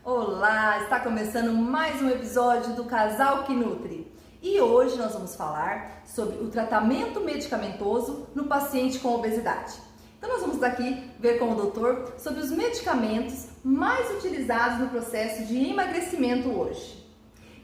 Olá, está começando mais um episódio do Casal que Nutre. E hoje nós vamos falar sobre o tratamento medicamentoso no paciente com obesidade. Então nós vamos aqui ver com o doutor sobre os medicamentos mais utilizados no processo de emagrecimento hoje.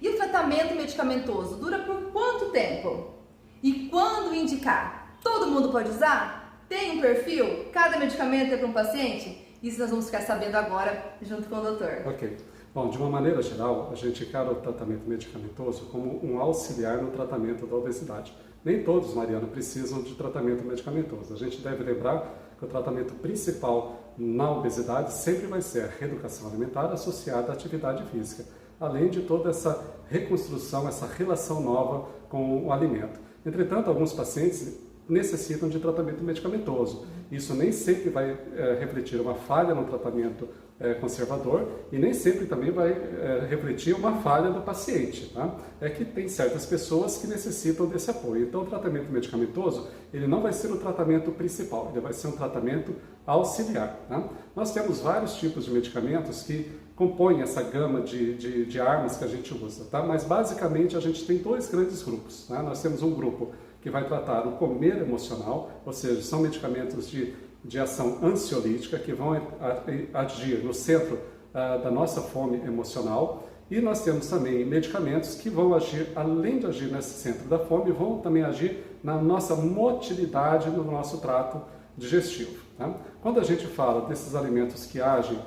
E o tratamento medicamentoso dura por quanto tempo? E quando indicar? Todo mundo pode usar? Tem um perfil? Cada medicamento é para um paciente? Isso nós vamos ficar sabendo agora junto com o doutor. Ok. Bom, de uma maneira geral, a gente encara o tratamento medicamentoso como um auxiliar no tratamento da obesidade. Nem todos, Mariana, precisam de tratamento medicamentoso. A gente deve lembrar que o tratamento principal na obesidade sempre vai ser a reeducação alimentar associada à atividade física, além de toda essa reconstrução, essa relação nova com o alimento. Entretanto, alguns pacientes necessitam de tratamento medicamentoso. Isso nem sempre vai refletir uma falha no tratamento conservador e nem sempre também vai refletir uma falha do paciente. Tá? É que tem certas pessoas que necessitam desse apoio. Então, o tratamento medicamentoso, ele não vai ser o tratamento principal, ele vai ser um tratamento auxiliar. Tá? Nós temos vários tipos de medicamentos que compõem essa gama de armas que a gente usa. Tá? Mas, basicamente, a gente tem dois grandes grupos. Tá? Nós temos um grupo que vai tratar o comer emocional, ou seja, são medicamentos de ação ansiolítica que vão agir no centro da nossa fome emocional. E nós temos também medicamentos que vão agir, além de agir nesse centro da fome, vão também agir na nossa motilidade no nosso trato digestivo. Tá? Quando a gente fala desses alimentos que agem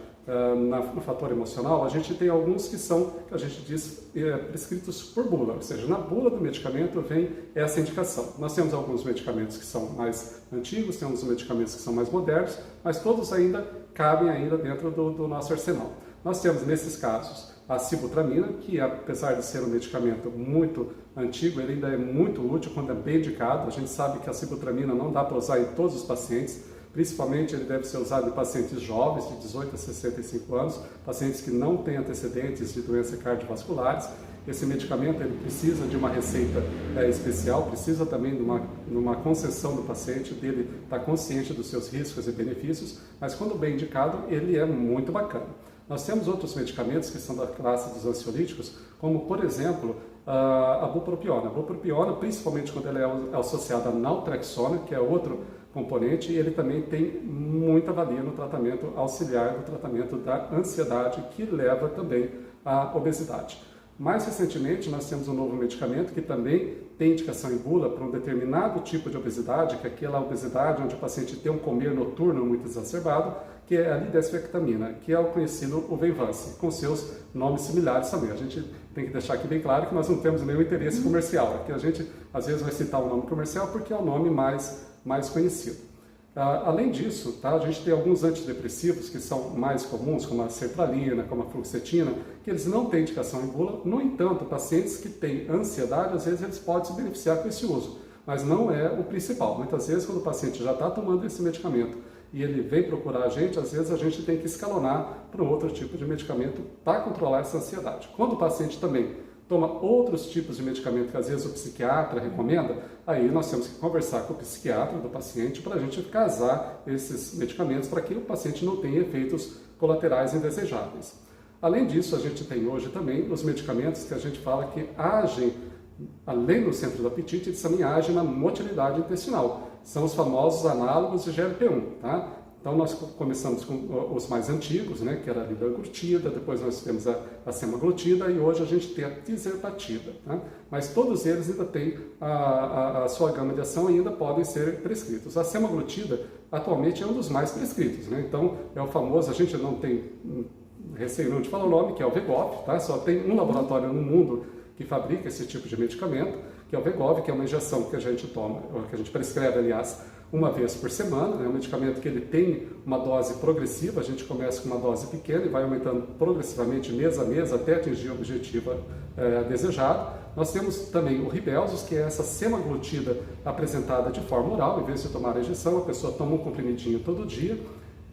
no fator emocional, a gente tem alguns que são, que a gente diz, prescritos por bula, ou seja, na bula do medicamento vem essa indicação. Nós temos alguns medicamentos que são mais antigos, temos medicamentos que são mais modernos, mas todos ainda cabem ainda dentro do nosso arsenal. Nós temos, nesses casos, a sibutramina, que apesar de ser um medicamento muito antigo, ele ainda é muito útil quando é bem indicado. A gente sabe que a sibutramina não dá para usar em todos os pacientes. Principalmente ele deve ser usado em pacientes jovens, de 18 a 65 anos, pacientes que não têm antecedentes de doenças cardiovasculares. Esse medicamento ele precisa de uma receita especial, precisa também de uma concessão do paciente, dele estar consciente dos seus riscos e benefícios, mas quando bem indicado, ele é muito bacana. Nós temos outros medicamentos que são da classe dos ansiolíticos, como por exemplo, a bupropiona. A bupropiona, principalmente quando ela é associada à naltrexona, que é outro componente, e ele também tem muita valia no tratamento auxiliar do tratamento da ansiedade, que leva também à obesidade. Mais recentemente, nós temos um novo medicamento que também tem indicação em bula para um determinado tipo de obesidade, que é aquela obesidade onde o paciente tem um comer noturno muito exacerbado, que é a lidesfectamina, que é o conhecido o Venvance, com seus nomes similares também. A gente tem que deixar aqui bem claro que nós não temos nenhum interesse comercial, que a gente às vezes vai citar o nome comercial porque é o nome mais conhecido. Além disso, tá, a gente tem alguns antidepressivos que são mais comuns, como a sertralina, como a fluoxetina, que eles não têm indicação em bula. No entanto, pacientes que têm ansiedade, às vezes eles podem se beneficiar com esse uso, mas não é o principal. Muitas vezes, quando o paciente já está tomando esse medicamento e ele vem procurar a gente, às vezes a gente tem que escalonar para um outro tipo de medicamento para controlar essa ansiedade. Quando o paciente também toma outros tipos de medicamento que às vezes o psiquiatra recomenda, aí nós temos que conversar com o psiquiatra do paciente para a gente casar esses medicamentos para que o paciente não tenha efeitos colaterais indesejáveis. Além disso, a gente tem hoje também os medicamentos que a gente fala que agem, além do centro do apetite, eles também agem na motilidade intestinal. São os famosos análogos de GLP-1, tá? Então, nós começamos com os mais antigos, né, que era a libraglutida, depois nós temos a semaglutida e hoje a gente tem a tirzepatida. Tá? Mas todos eles ainda têm a sua gama de ação e ainda podem ser prescritos. A semaglutida, atualmente, é um dos mais prescritos. Né? Então, é o famoso, a gente não tem receio não de falar o nome, que é o Wegovy, tá? Só tem um laboratório no mundo que fabrica esse tipo de medicamento, que é o Wegovy, que é uma injeção que a gente toma, que a gente prescreve, aliás, uma vez por semana. É um medicamento que ele tem uma dose progressiva, a gente começa com uma dose pequena e vai aumentando progressivamente mês a mês até atingir o objetivo desejado. Nós temos também o Rybelsus, que é essa semaglutida apresentada de forma oral, em vez de tomar a injeção, a pessoa toma um comprimidinho todo dia.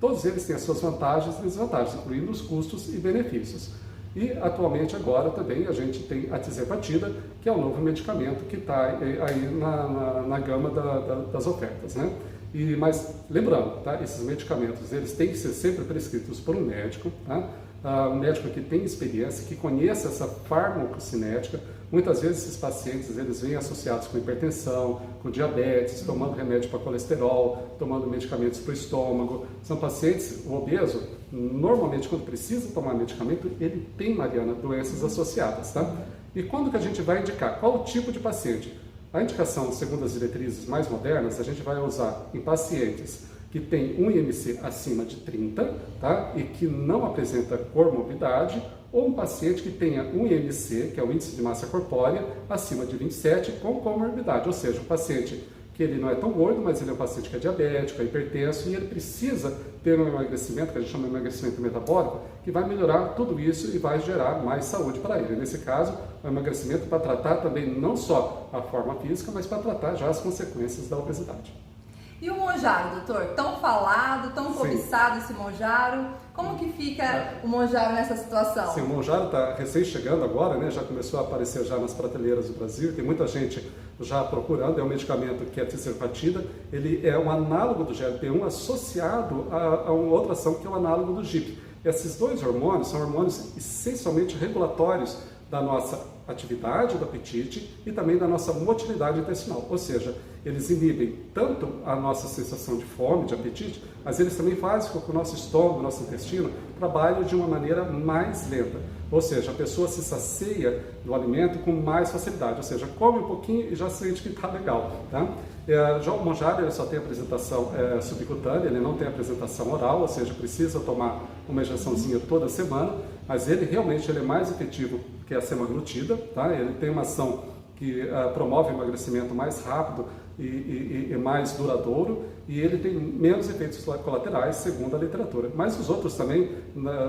Todos eles têm as suas vantagens e desvantagens, incluindo os custos e benefícios. E atualmente agora também a gente tem a tirzepatida, que é um novo medicamento que está aí na gama das ofertas, né? Mas lembrando, tá? Esses medicamentos eles têm que ser sempre prescritos por um médico, tá? um médico que tem experiência, que conheça essa farmacocinética. Muitas vezes esses pacientes eles vêm associados com hipertensão, com diabetes, tomando remédio para colesterol, tomando medicamentos para o estômago. São pacientes, o obeso, normalmente quando precisa tomar medicamento, ele tem, Mariana, doenças associadas, tá? E quando que a gente vai indicar? Qual o tipo de paciente? A indicação, segundo as diretrizes mais modernas, a gente vai usar em pacientes que tem um IMC acima de 30, tá? E que não apresenta comorbidade, ou um paciente que tenha um IMC, que é o índice de massa corpórea, acima de 27 com comorbidade, ou seja, um paciente que ele não é tão gordo, mas ele é um paciente que é diabético, é hipertenso, e ele precisa ter um emagrecimento, que a gente chama de emagrecimento metabólico, que vai melhorar tudo isso e vai gerar mais saúde para ele. Nesse caso, o emagrecimento para tratar também não só a forma física, mas para tratar já as consequências da obesidade. E o monjaro, doutor? Tão falado, tão cobiçado esse monjaro. Como que fica o monjaro nessa situação? Sim, o monjaro está recém chegando agora, né? Já começou a aparecer já nas prateleiras do Brasil, tem muita gente já procurando. É um medicamento que é tirzepatida, ele é um análogo do GLP-1 associado a uma outra ação que é o análogo do GIP. Esses dois hormônios são hormônios essencialmente regulatórios da nossa atividade do apetite e também da nossa motilidade intestinal, ou seja, eles inibem tanto a nossa sensação de fome, de apetite, mas eles também fazem com que o nosso estômago, o nosso intestino, trabalhe de uma maneira mais lenta, ou seja, a pessoa se sacia do alimento com mais facilidade, ou seja, come um pouquinho e já sente que está legal, tá? Já o monjaro ele só tem apresentação subcutânea, ele não tem apresentação oral, ou seja, precisa tomar uma injeçãozinha toda semana, mas ele realmente ele é mais efetivo que a semaglutida, tá? Ele tem uma ação que promove o emagrecimento mais rápido e mais duradouro, e ele tem menos efeitos colaterais, segundo a literatura. Mas os outros também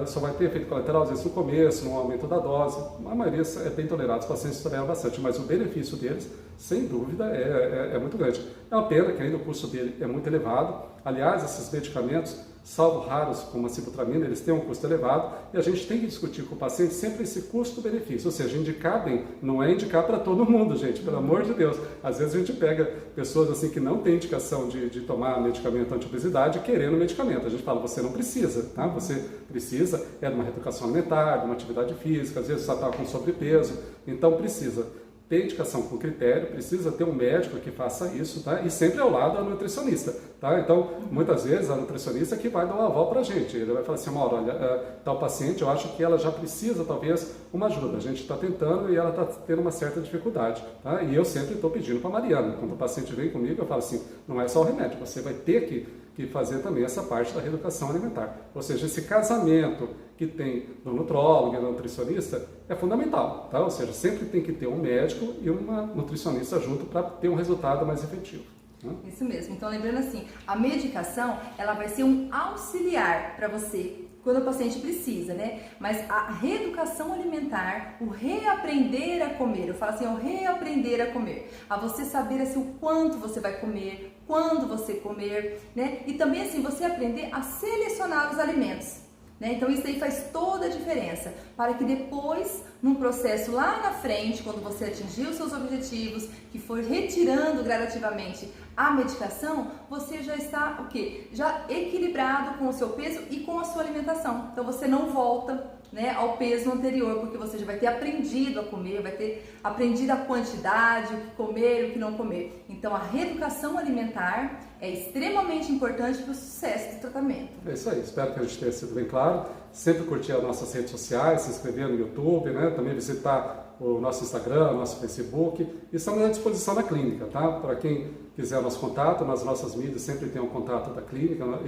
só vai ter efeito colateral, às vezes no começo, no aumento da dose. A maioria é bem tolerada, os pacientes toleram bastante, mas o benefício deles, sem dúvida, é muito grande. É uma pena que ainda o custo dele é muito elevado. Aliás, esses medicamentos, salvo raros como a sibutramina, eles têm um custo elevado e a gente tem que discutir com o paciente sempre esse custo-benefício, ou seja, indicar bem, não é indicar para todo mundo, gente, pelo amor de Deus. Às vezes a gente pega pessoas assim que não têm indicação de tomar medicamento anti-obesidade querendo medicamento. A gente fala, você não precisa, tá? Você precisa de uma reeducação alimentar, de uma atividade física, às vezes você está com sobrepeso, então precisa ter indicação com critério, precisa ter um médico que faça isso, tá? E sempre ao lado a nutricionista, tá? Então, muitas vezes a nutricionista que vai dar uma aval pra gente, ele vai falar assim, Mauro, olha, tal paciente, eu acho que ela já precisa, talvez, uma ajuda, a gente está tentando e ela está tendo uma certa dificuldade, tá? E eu sempre estou pedindo para Mariana, quando o paciente vem comigo, eu falo assim, não é só o remédio, você vai ter que fazer também essa parte da reeducação alimentar. Ou seja, esse casamento que tem do nutrólogo e do nutricionista é fundamental, tá? Ou seja, sempre tem que ter um médico e uma nutricionista junto para ter um resultado mais efetivo. Né? Isso mesmo. Então, lembrando assim, a medicação, ela vai ser um auxiliar para você quando o paciente precisa, né? Mas a reeducação alimentar, o reaprender a comer, eu falo assim, o reaprender a comer, a você saber assim, o quanto você vai comer, quando você comer, né? E também assim, você aprender a selecionar os alimentos, né? Então isso aí faz toda a diferença, para que depois, num processo lá na frente, quando você atingir os seus objetivos, que for retirando gradativamente a medicação, você já está o quê? Já equilibrado com o seu peso e com a sua alimentação. Então você não volta, né, ao peso anterior, porque você já vai ter aprendido a comer, vai ter aprendido a quantidade, o que comer, o que não comer. Então a reeducação alimentar é extremamente importante para o sucesso do tratamento. É isso aí, espero que a gente tenha sido bem claro. Sempre curtir as nossas redes sociais, se inscrever no YouTube, né? Também visitar o nosso Instagram, o nosso Facebook. E estamos à disposição da clínica, tá? Para quem quiser o nosso contato, nas nossas mídias sempre tem um contato da clínica, né?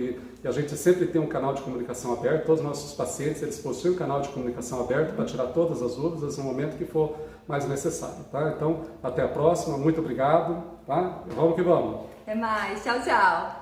E a gente sempre tem um canal de comunicação aberto. Todos os nossos pacientes, eles possuem um canal de comunicação aberto para tirar todas as dúvidas no momento que for mais necessário, tá? Então, até a próxima, muito obrigado, tá? Vamos que vamos! Até mais, tchau, tchau!